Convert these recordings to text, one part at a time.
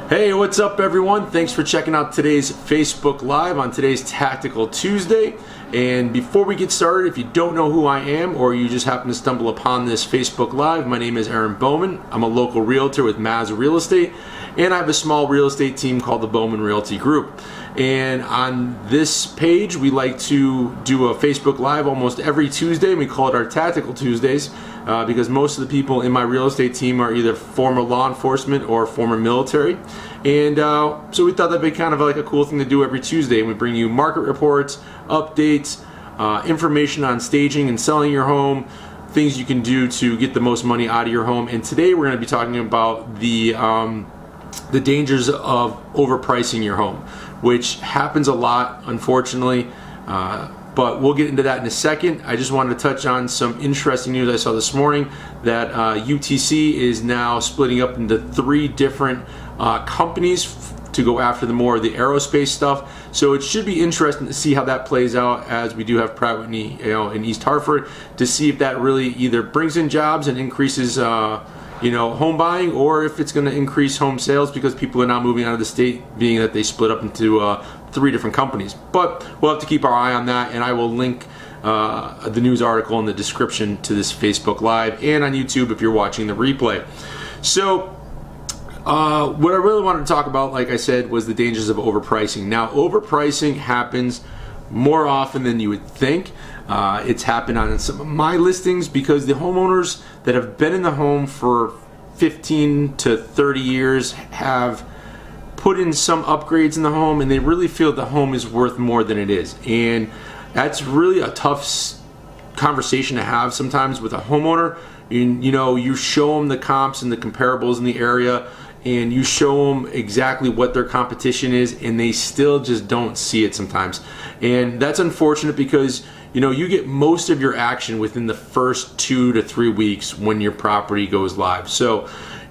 Hey, what's up everyone? Thanks for checking out today's Facebook Live on today's Tactical Tuesday. And before we get started, if you don't know who I am or you just happen to stumble upon this Facebook Live, my name is Bowman. I'm a local realtor with Maz Real Estate, and I have a small real estate team called the Bowman Realty Group. And on this page, we like to do a Facebook Live almost every Tuesday. We call it our Tactical Tuesdays because most of the people in my real estate team are either former law enforcement or former military. And so we thought that'd be kind of like a cool thing to do every Tuesday. And we bring you market reports, updates, information on staging and selling your home, things you can do to get the most money out of your home. And today we're going to be talking about the dangers of overpricing your home, which happens a lot, unfortunately, but we'll get into that in a second. I just wanted to touch on some interesting news I saw this morning that UTC is now splitting up into 3 different companies to go after the more of the aerospace stuff. So it should be interesting to see how that plays out, as we do have Pratt Whitney, in East Hartford, to see if that really either brings in jobs and increases home buying, or if it's going to increase home sales because people are now moving out of the state, being that they split up into 3 different companies. But we'll have to keep our eye on that, and I will link the news article in the description to this Facebook Live and on YouTube if you're watching the replay. So what I really wanted to talk about, like I said, was the dangers of overpricing. Now, overpricing happens more often than you would think. It's happened on some of my listings because the homeowners that have been in the home for 15 to 30 years have put in some upgrades in the home, and they really feel the home is worth more than it is. And that's really a tough conversation to have sometimes with a homeowner. You show them the comps and the comparables in the area, and you show them exactly what their competition is, and they still just don't see it sometimes. And that's unfortunate because you get most of your action within the first 2 to 3 weeks when your property goes live. So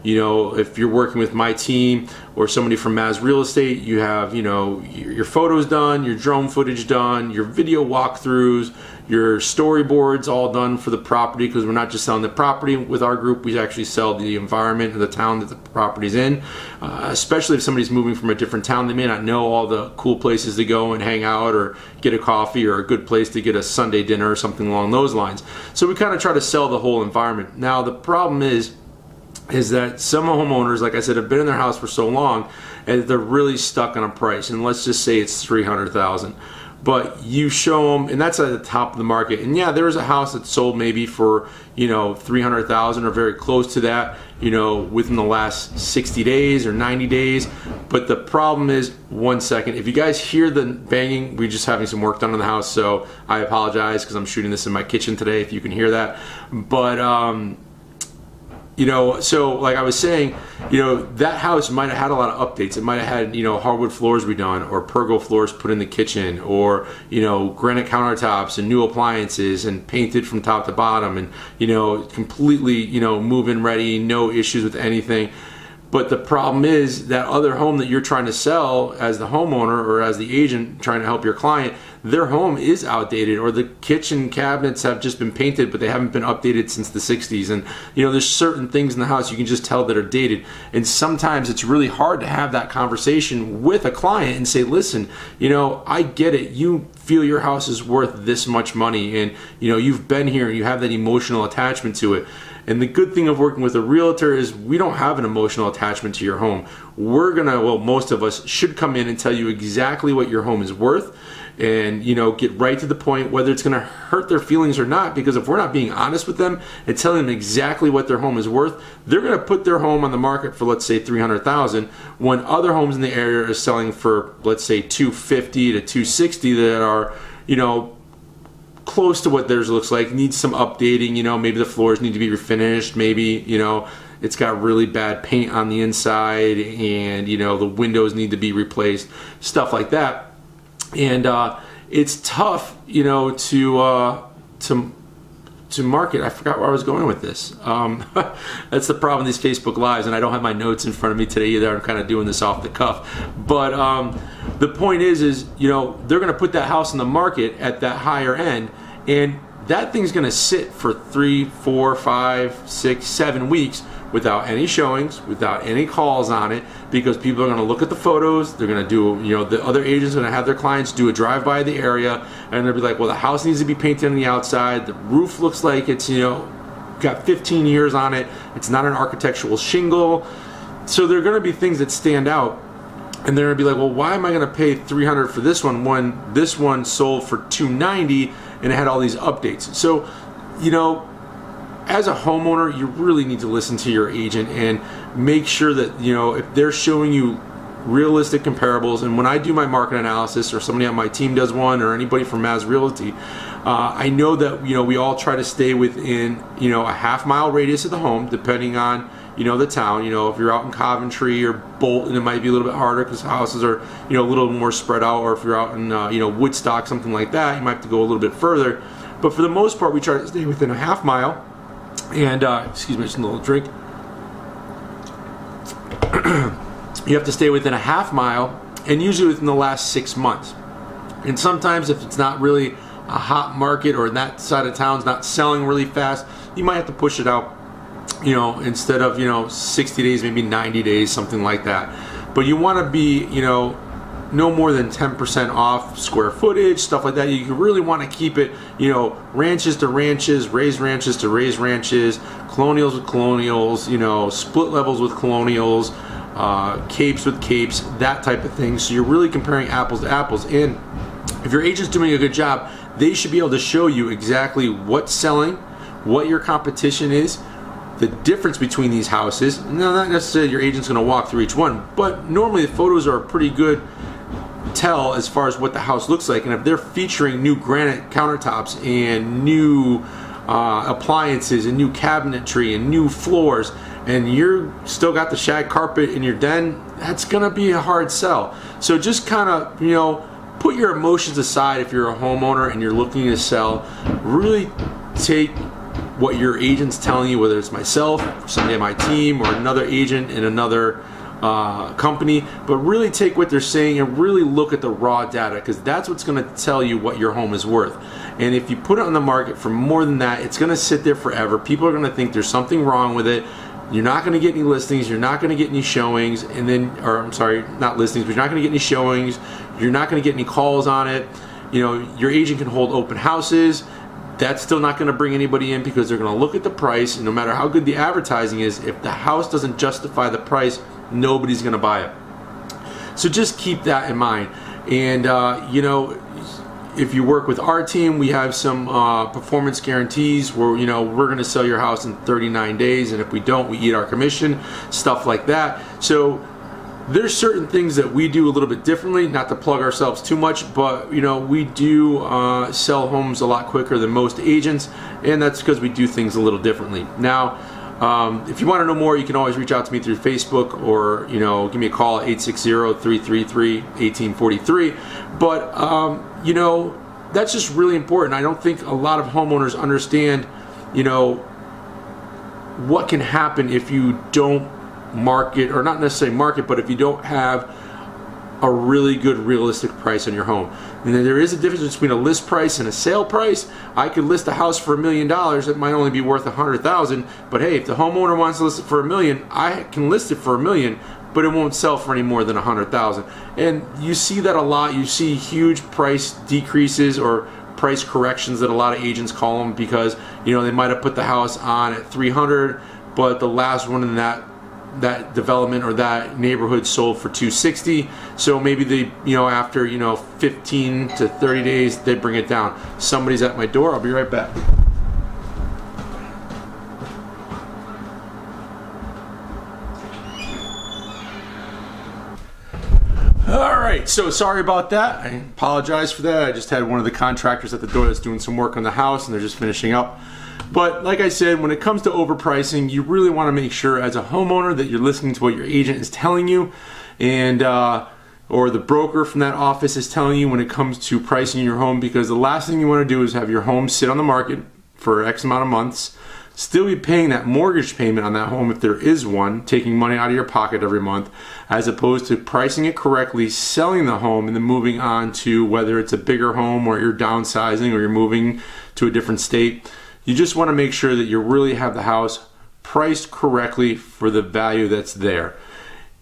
if you're working with my team or somebody from Maz Real Estate, you have your photos done, your drone footage done, your video walkthroughs, your storyboards all done for the property, because we're not just selling the property with our group, we actually sell the environment of the town that the property's in. Especially if somebody's moving from a different town, they may not know all the cool places to go and hang out or get a coffee or a good place to get a Sunday dinner or something along those lines. So we kind of try to sell the whole environment. Now the problem is that some homeowners, like I said, have been in their house for so long and they're really stuck on a price, and let's just say it's $300,000. But you show them, and that's at the top of the market. And yeah, there is a house that sold maybe for $300,000 or very close to that, within the last 60 days or 90 days. But the problem is, one second, if you guys hear the banging, we're just having some work done on the house, so I apologize because I'm shooting this in my kitchen today if you can hear that. But so like I was saying, that house might have had a lot of updates. It might have had, hardwood floors redone, or pergo floors put in the kitchen, or, granite countertops and new appliances and painted from top to bottom, and, completely, move-in ready, no issues with anything. But the problem is that other home that you're trying to sell as the homeowner or as the agent trying to help your client, their home is outdated, or the kitchen cabinets have just been painted but they haven't been updated since the 60s. And there's certain things in the house you can just tell that are dated. And sometimes it's really hard to have that conversation with a client and say, listen, I get it. You feel your house is worth this much money, and you've been here and you have that emotional attachment to it. And the good thing of working with a realtor is we don't have an emotional attachment to your home. Most of us should come in and tell you exactly what your home is worth, and get right to the point, whether it's going to hurt their feelings or not. Because if we're not being honest with them and telling them exactly what their home is worth, they're going to put their home on the market for, let's say, $300,000, when other homes in the area are selling for, let's say, $250,000 to $260,000 that are close to what theirs looks like, needs some updating. Maybe the floors need to be refinished, maybe it's got really bad paint on the inside, and the windows need to be replaced, stuff like that. And it's tough to market. I forgot where I was going with this. That's the problem with these Facebook Lives, and I don't have my notes in front of me today either. I'm kind of doing this off the cuff. But the point is they're going to put that house in the market at that higher end, and that thing's going to sit for 3, 4, 5, 6, 7 weeks without any showings, without any calls on it, because people are going to look at the photos. They're going to do, you know, the other agents are going to have their clients do a drive-by of the area, and they'll be like, well, the house needs to be painted on the outside. The roof looks like it's, you know, got 15 years on it. It's not an architectural shingle. So there are going to be things that stand out. And they're going to be like, well, why am I going to pay $300 for this one when this one sold for $290 and it had all these updates? So, you know, as a homeowner, you really need to listen to your agent and make sure that, you know, if they're showing you realistic comparables, and when I do my market analysis, or somebody on my team does one, or anybody from Maz Realty, I know that, you know, we all try to stay within, you know, a half-mile radius of the home, depending on, you know, the town. You know, if you're out in Coventry or Bolton, it might be a little bit harder because houses are, you know, a little more spread out. Or if you're out in, you know, Woodstock, something like that, you might have to go a little bit further. But for the most part, we try to stay within a half mile. And, excuse me, just a little drink. You have to stay within a half mile, and usually within the last 6 months. And sometimes if it's not really a hot market, or that side of town's not selling really fast, you might have to push it out, you know, instead of, you know, 60 days, maybe 90 days, something like that. But you want to be, you know, no more than 10% off square footage, stuff like that. You really want to keep it, you know, ranches to ranches, raised ranches to raised ranches, colonials with colonials, you know, split levels with colonials, capes with capes, that type of thing. So you're really comparing apples to apples. And if your agent's doing a good job, they should be able to show you exactly what's selling, what your competition is, the difference between these houses. Now, not necessarily your agent's going to walk through each one, but normally the photos are a pretty good tell as far as what the house looks like. And if they're featuring new granite countertops and new appliances and new cabinetry and new floors, and you're still got the shag carpet in your den, that's going to be a hard sell. So just kind of, you know, put your emotions aside if you're a homeowner and you're looking to sell. Really take what your agent's telling you, whether it's myself, somebody on my team, or another agent in another company, but really take what they're saying and really look at the raw data, because that's what's going to tell you what your home is worth. And if you put it on the market for more than that, it's going to sit there forever. People are going to think there's something wrong with it. You're not going to get any listings, you're not going to get any showings, and then, or I'm sorry, not listings, but you're not going to get any showings, you're not going to get any calls on it. You know, your agent can hold open houses. That's still not going to bring anybody in, because they're going to look at the price, and no matter how good the advertising is, if the house doesn't justify the price, nobody's going to buy it. So just keep that in mind. And you know, if you work with our team, we have some performance guarantees where, you know, we're going to sell your house in 39 days, and if we don't, we eat our commission, stuff like that. So there's certain things that we do a little bit differently, not to plug ourselves too much, but, you know, we do sell homes a lot quicker than most agents, and that's because we do things a little differently. Now, if you want to know more, you can always reach out to me through Facebook, or, you know, give me a call at 860-333-1843. But, you know, that's just really important. I don't think a lot of homeowners understand, you know, what can happen if you don't market, or not necessarily market, but if you don't have a really good realistic price on your home. And then there is a difference between a list price and a sale price. I could list a house for $1 million. It might only be worth $100,000, but hey, if the homeowner wants to list it for $1 million, I can list it for $1 million, but it won't sell for any more than $100,000. And you see that a lot. You see huge price decreases or price corrections that a lot of agents call them, because, you know, they might have put the house on at $300, but the last one in that development or that neighborhood sold for $260. So maybe they, you know, after, you know, 15 to 30 days, they bring it down. Somebody's at my door. I'll be right back. All right, so sorry about that. I apologize for that. I just had one of the contractors at the door that's doing some work on the house, and they're just finishing up. But like I said, when it comes to overpricing, you really want to make sure as a homeowner that you're listening to what your agent is telling you, and or the broker from that office is telling you when it comes to pricing your home, because the last thing you want to do is have your home sit on the market for X amount of months, still be paying that mortgage payment on that home if there is one, taking money out of your pocket every month, as opposed to pricing it correctly, selling the home, and then moving on to whether it's a bigger home or you're downsizing or you're moving to a different state. You just want to make sure that you really have the house priced correctly for the value that's there.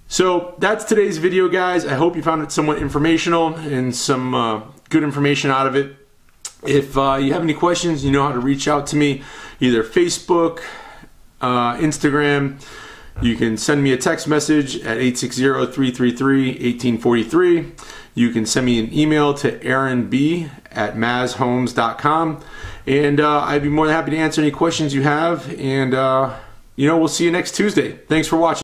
So that's today's video, guys. I hope you found it somewhat informational and some good information out of it. If you have any questions, you know how to reach out to me, either Facebook, Instagram. You can send me a text message at 860-333-1843. You can send me an email to aaronb@mazhomes.com. And I'd be more than happy to answer any questions you have. And, we'll see you next Tuesday. Thanks for watching.